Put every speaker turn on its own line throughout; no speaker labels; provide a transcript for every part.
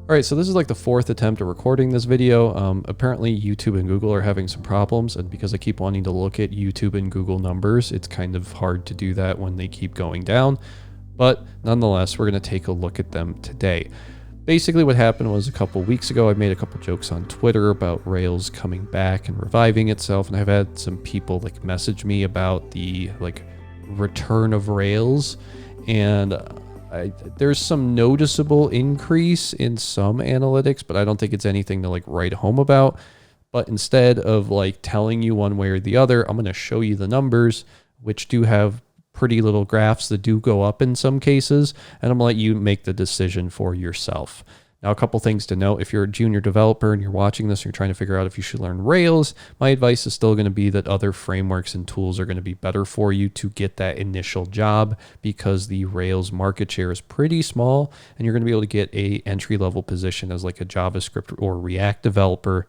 All right, so this is like the fourth attempt at recording this video. Apparently YouTube and Google are having some problems, and because I keep wanting to look at YouTube and Google numbers, it's kind of hard to do that when they keep going down. But nonetheless, we're going to take a look at them today. Basically what happened was a couple weeks ago, I made a couple jokes on Twitter about Rails coming back and reviving itself, and I've had some people like message me about the like return of Rails, and there's some noticeable increase in some analytics, but I don't think it's anything to like write home about. But instead of like telling you one way or the other, I'm going to show you the numbers, which do have pretty little graphs that do go up in some cases, and I'm going to let you make the decision for yourself. Now, a couple things to note: if you're a junior developer and you're watching this and you're trying to figure out if you should learn Rails, my advice is still going to be that other frameworks and tools are going to be better for you to get that initial job, because the Rails market share is pretty small, and you're going to be able to get a entry-level position as like a JavaScript or React developer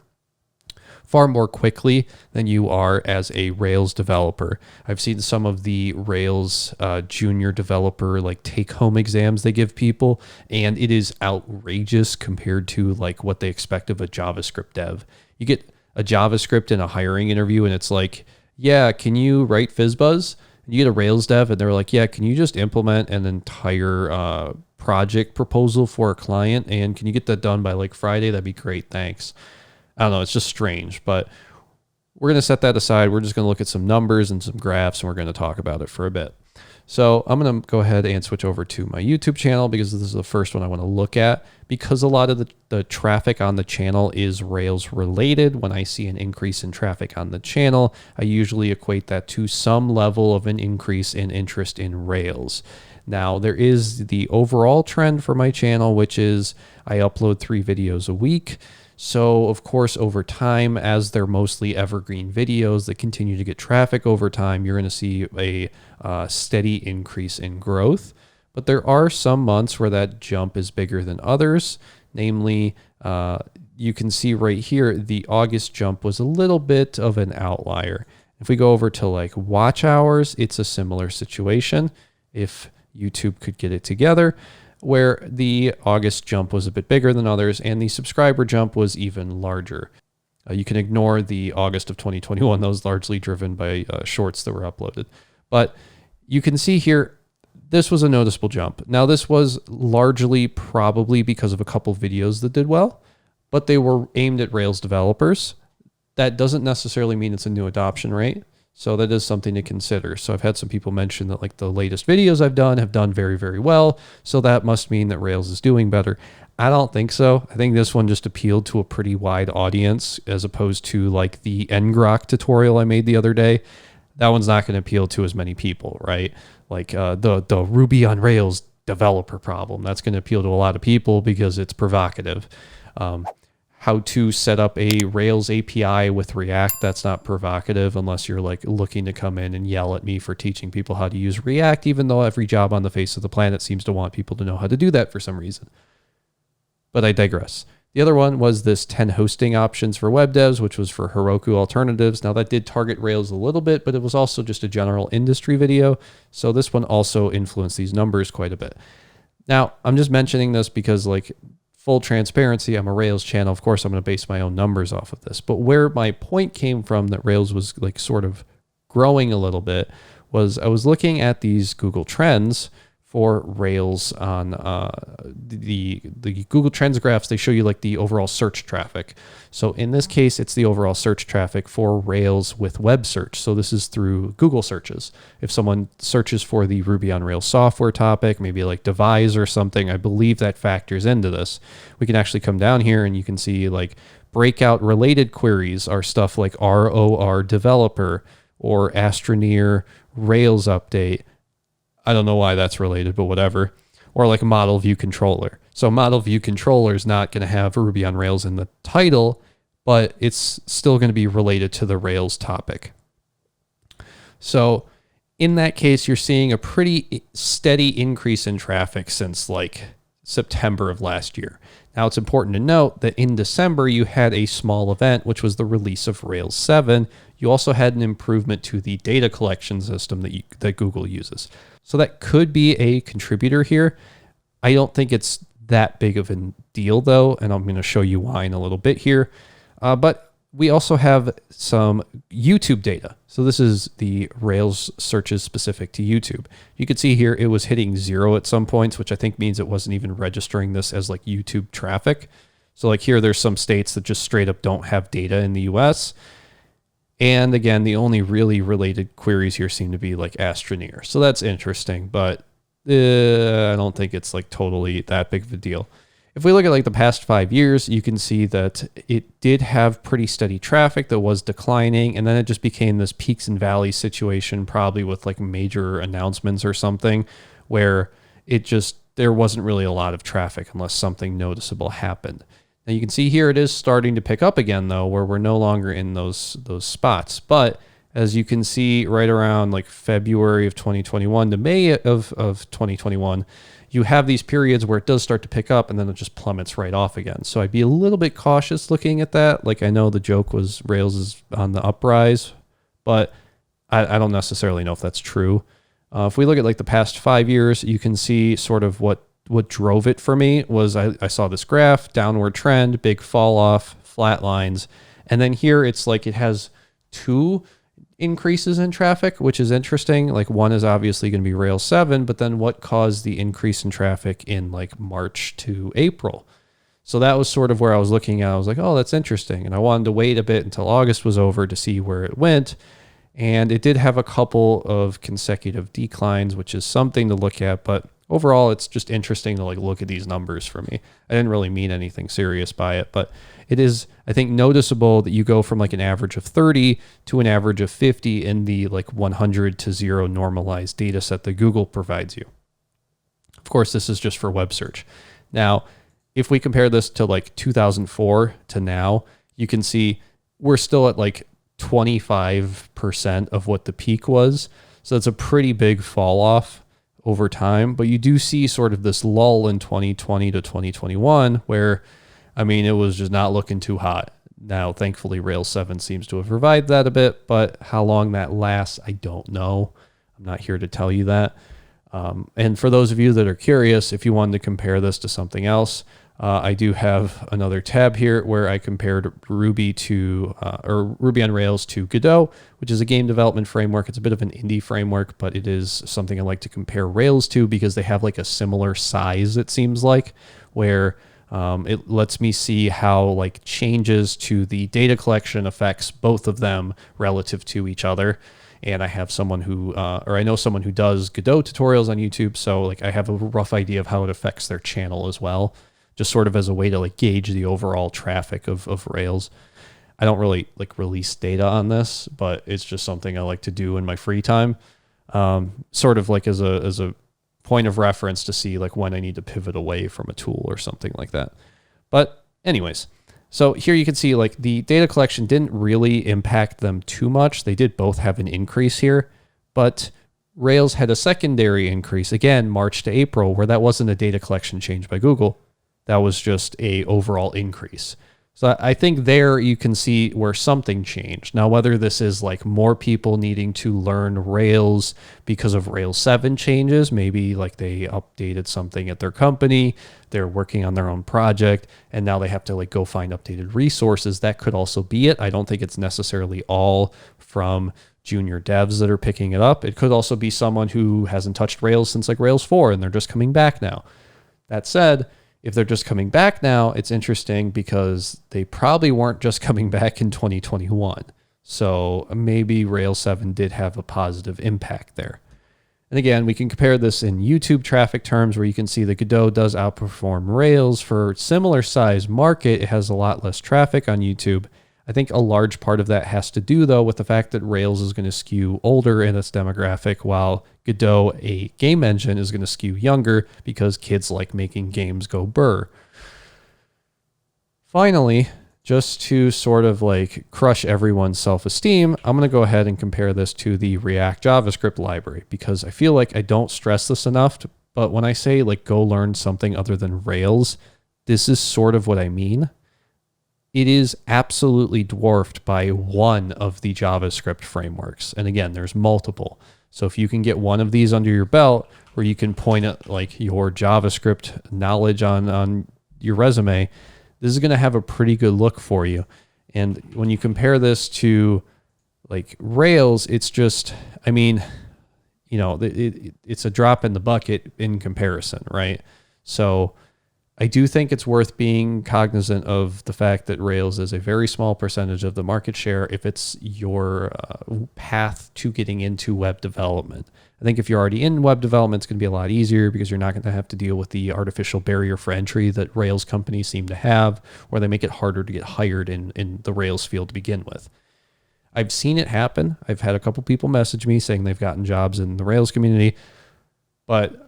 far more quickly than you are as a Rails developer. I've seen some of the Rails junior developer like take-home exams they give people, and it is outrageous compared to like what they expect of a JavaScript dev. You get a JavaScript in a hiring interview and it's like, yeah, can you write FizzBuzz? And you get a Rails dev and they're like, yeah, can you just implement an entire project proposal for a client, and can you get that done by like Friday? That'd be great, thanks. I don't know, it's just strange, but we're going to set that aside. We're just going to look at some numbers and some graphs, and we're going to talk about it for a bit. So I'm going to go ahead and switch over to my YouTube channel, because this is the first one I want to look at, because a lot of the traffic on the channel is Rails related. When I see an increase in traffic on the channel, I usually equate that to some level of an increase in interest in Rails. Now, there is the overall trend for my channel, which is I upload 3 videos a week. So, of course, over time, as they're mostly evergreen videos that continue to get traffic over time, you're going to see a steady increase in growth. But there are some months where that jump is bigger than others. Namely, you can see right here, the August jump was a little bit of an outlier. If we go over to like watch hours, it's a similar situation. If YouTube could get it together, where the August jump was a bit bigger than others, and the subscriber jump was even larger. You can ignore the August of 2021. That was largely driven by shorts that were uploaded. But you can see here, this was a noticeable jump. Now, this was largely probably because of a couple videos that did well, but they were aimed at Rails developers. That doesn't necessarily mean it's a new adoption rate. So that is something to consider. So I've had some people mention that like the latest videos I've done have done very, very well. So that must mean that Rails is doing better. I don't think so. I think this one just appealed to a pretty wide audience, as opposed to like the ngrok tutorial I made the other day. That one's not going to appeal to as many people, right? Like the Ruby on Rails developer problem. That's going to appeal to a lot of people because it's provocative. How to set up a Rails API with React, that's not provocative unless you're like looking to come in and yell at me for teaching people how to use React, even though every job on the face of the planet seems to want people to know how to do that for some reason. But I digress. The other one was this 10 hosting options for web devs, which was for Heroku alternatives. Now that did target Rails a little bit, but it was also just a general industry video. So this one also influenced these numbers quite a bit. Now, I'm just mentioning this because like, full transparency, I'm a Rails channel. Of course, I'm going to base my own numbers off of this. But where my point came from that Rails was like sort of growing a little bit was I was looking at these Google Trends for Rails on the Google Trends graphs. They show you like the overall search traffic. So in this case, it's the overall search traffic for Rails with web search. So this is through Google searches. If someone searches for the Ruby on Rails software topic, maybe like devise or something, I believe that factors into this. We can actually come down here and you can see like breakout related queries are stuff like ROR developer or Astroneer Rails update. I don't know why that's related, but whatever. Or like a model view controller. So model view controller is not going to have Ruby on Rails in the title, but it's still going to be related to the Rails topic. So in that case, you're seeing a pretty steady increase in traffic since like September of last year. Now it's important to note that in December, you had a small event, which was the release of Rails 7. You also had an improvement to the data collection system that Google uses. So that could be a contributor here. I don't think it's that big of a deal though, and I'm going to show you why in a little bit here. But we also have some YouTube data. So this is the Rails searches specific to YouTube. You can see here it was hitting 0 at some points, which I think means it wasn't even registering this as like YouTube traffic. So like here, there's some states that just straight up don't have data in the US. And again, the only really related queries here seem to be like Astroneer. So that's interesting, but I don't think it's like totally that big of a deal. If we look at like the past 5 years, you can see that it did have pretty steady traffic that was declining. And then it just became this peaks and valleys situation, probably with like major announcements or something, where there wasn't really a lot of traffic unless something noticeable happened. Now you can see here it is starting to pick up again though, where we're no longer in those spots. But as you can see right around like February of 2021 to May of 2021, you have these periods where it does start to pick up and then it just plummets right off again. So I'd be a little bit cautious looking at that. Like I know the joke was Rails is on the uprise, but I don't necessarily know if that's true. If we look at like the past 5 years, you can see sort of what drove it for me was I saw this graph, downward trend, big fall off, flat lines. And then here it's like it has 2 increases in traffic, which is interesting. Like one is obviously going to be Rails 7, but then what caused the increase in traffic in like March to April? So that was sort of where I was looking at. I was like, oh, that's interesting. And I wanted to wait a bit until August was over to see where it went. And it did have a couple of consecutive declines, which is something to look at, but overall, it's just interesting to like look at these numbers for me. I didn't really mean anything serious by it, but it is, I think, noticeable that you go from like an average of 30 to an average of 50 in the like 100 to 0 normalized data set that Google provides you. Of course, this is just for web search. Now, if we compare this to like 2004 to now, you can see we're still at like 25% of what the peak was. So that's a pretty big fall off over time, but you do see sort of this lull in 2020 to 2021 where, I mean, it was just not looking too hot. Now, thankfully, Rails 7 seems to have revived that a bit, but how long that lasts, I don't know. I'm not here to tell you that. And for those of you that are curious, if you wanted to compare this to something else, I do have another tab here where I compared Ruby on Rails to Godot, which is a game development framework. It's a bit of an indie framework, but it is something I like to compare Rails to because they have like a similar size, it seems like, where it lets me see how like changes to the data collection affects both of them relative to each other. And I have someone who, or I know someone who does Godot tutorials on YouTube, so like I have a rough idea of how it affects their channel as well, just sort of as a way to like gauge the overall traffic of Rails. I don't really like release data on this, but it's just something I like to do in my free time, sort of like as a point of reference to see like when I need to pivot away from a tool or something like that. But anyways, so here you can see like the data collection didn't really impact them too much. They did both have an increase here, but Rails had a secondary increase, again, March to April, where that wasn't a data collection change by Google. That was just a overall increase. So I think there you can see where something changed. Now, whether this is like more people needing to learn Rails because of Rails 7 changes, maybe like they updated something at their company, they're working on their own project, and now they have to like go find updated resources. That could also be it. I don't think it's necessarily all from junior devs that are picking it up. It could also be someone who hasn't touched Rails since like Rails 4 and they're just coming back now. That said, if they're just coming back now, it's interesting because they probably weren't just coming back in 2021. So maybe Rails 7 did have a positive impact there. And again, we can compare this in YouTube traffic terms where you can see that Godot does outperform Rails for similar size market. It has a lot less traffic on YouTube. I think a large part of that has to do, though, with the fact that Rails is going to skew older in its demographic, while Godot, a game engine, is going to skew younger because kids like making games go burr. Finally, just to sort of like crush everyone's self-esteem, I'm going to go ahead and compare this to the React JavaScript library because I feel like I don't stress this enough, but when I say like go learn something other than Rails, this is sort of what I mean. It is absolutely dwarfed by one of the JavaScript frameworks. And again, there's multiple. So if you can get one of these under your belt, where you can point at like your JavaScript knowledge on your resume, this is going to have a pretty good look for you. And when you compare this to like Rails, it's just, I mean, you know, it's a drop in the bucket in comparison, right? So I do think it's worth being cognizant of the fact that Rails is a very small percentage of the market share if it's your path to getting into web development. I think if you're already in web development, it's going to be a lot easier because you're not going to have to deal with the artificial barrier for entry that Rails companies seem to have, where they make it harder to get hired in the Rails field to begin with. I've seen it happen. I've had a couple people message me saying they've gotten jobs in the Rails community, but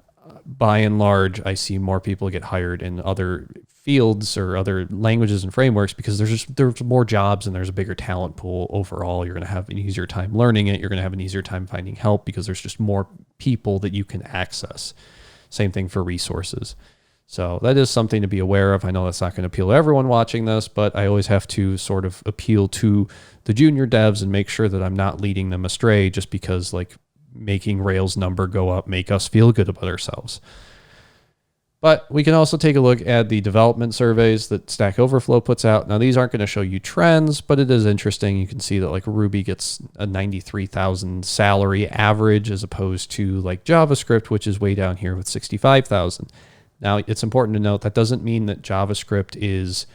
by and large, I see more people get hired in other fields or other languages and frameworks because there's more jobs and there's a bigger talent pool overall. You're going to have an easier time learning it. You're going to have an easier time finding help because there's just more people that you can access. Same thing for resources. So that is something to be aware of. I know that's not going to appeal to everyone watching this, but I always have to sort of appeal to the junior devs and make sure that I'm not leading them astray just because like making Rails number go up make us feel good about ourselves. But we can also take a look at the development surveys that Stack Overflow puts out. Now, these aren't going to show you trends, but it is interesting. You can see that like Ruby gets a 93,000 salary average as opposed to like JavaScript, which is way down here with 65,000. Now, it's important to note that doesn't mean that JavaScript is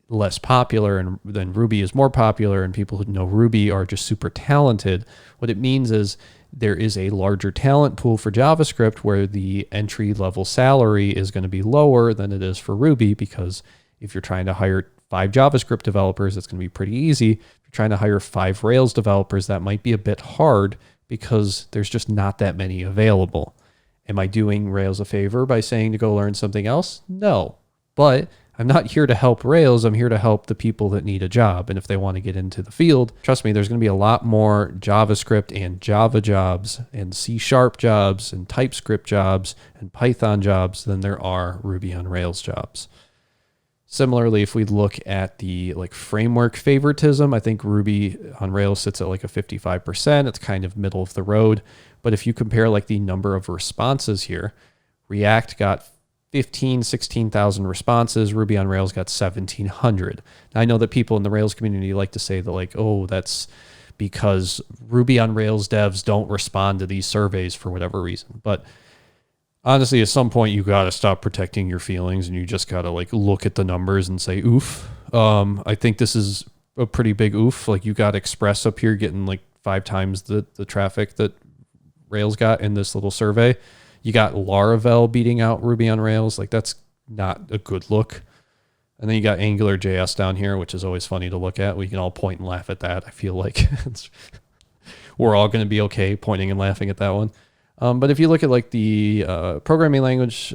less popular and then Ruby is more popular and people who know Ruby are just super talented. What it means is there is a larger talent pool for JavaScript where the entry level salary is going to be lower than it is for Ruby, because if you're trying to hire 5 JavaScript developers, it's going to be pretty easy. If you're trying to hire 5 Rails developers, that might be a bit hard because there's just not that many available. Am I doing Rails a favor by saying to go learn something else? No, but I'm not here to help Rails. I'm here to help the people that need a job. And if they want to get into the field, trust me, there's going to be a lot more JavaScript and Java jobs and C# jobs and TypeScript jobs and Python jobs than there are Ruby on Rails jobs. Similarly, if we look at the like framework favoritism, I think Ruby on Rails sits at like a 55%. It's kind of middle of the road. But if you compare like the number of responses here, React got 16,000 responses. Ruby on Rails got 1,700. Now, I know that people in the Rails community like to say that like, oh, that's because Ruby on Rails devs don't respond to these surveys for whatever reason. But honestly, at some point, you got to stop protecting your feelings and you just got to like look at the numbers and say, oof, I think this is a pretty big oof. Like you got Express up here getting like 5 times the traffic that Rails got in this little survey. You got Laravel beating out Ruby on Rails. Like that's not a good look. And then you got AngularJS down here, which is always funny to look at. We can all point and laugh at that. I feel like we're all going to be okay pointing and laughing at that one. But if you look at like the programming language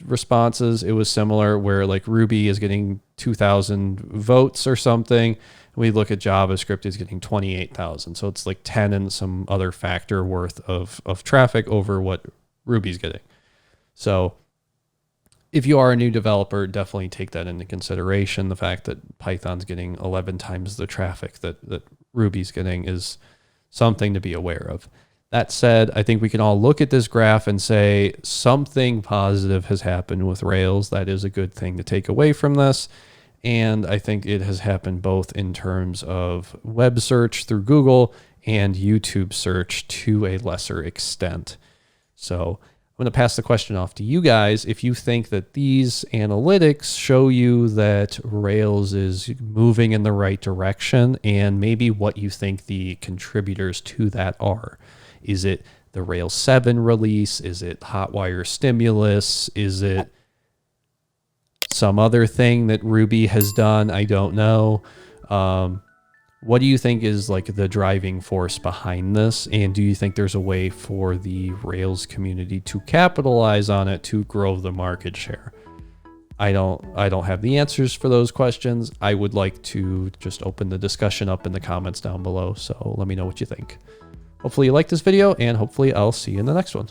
responses, it was similar where like Ruby is getting 2,000 votes or something. We look at JavaScript is getting 28,000. So it's like 10 and some other factor worth of traffic over what Ruby's getting. So if you are a new developer, definitely take that into consideration. The fact that Python's getting 11 times the traffic that Ruby's getting is something to be aware of. That said, I think we can all look at this graph and say something positive has happened with Rails. That is a good thing to take away from this. And I think it has happened both in terms of web search through Google and YouTube search to a lesser extent. So I'm going to pass the question off to you guys. If you think that these analytics show you that Rails is moving in the right direction, and maybe what you think the contributors to that are. Is it the Rails 7 release? Is it Hotwire stimulus? Is it some other thing that Ruby has done? I don't know. What do you think is like the driving force behind this? And do you think there's a way for the Rails community to capitalize on it to grow the market share? I don't have the answers for those questions. I would like to just open the discussion up in the comments down below. So let me know what you think. Hopefully you like this video, and hopefully I'll see you in the next one.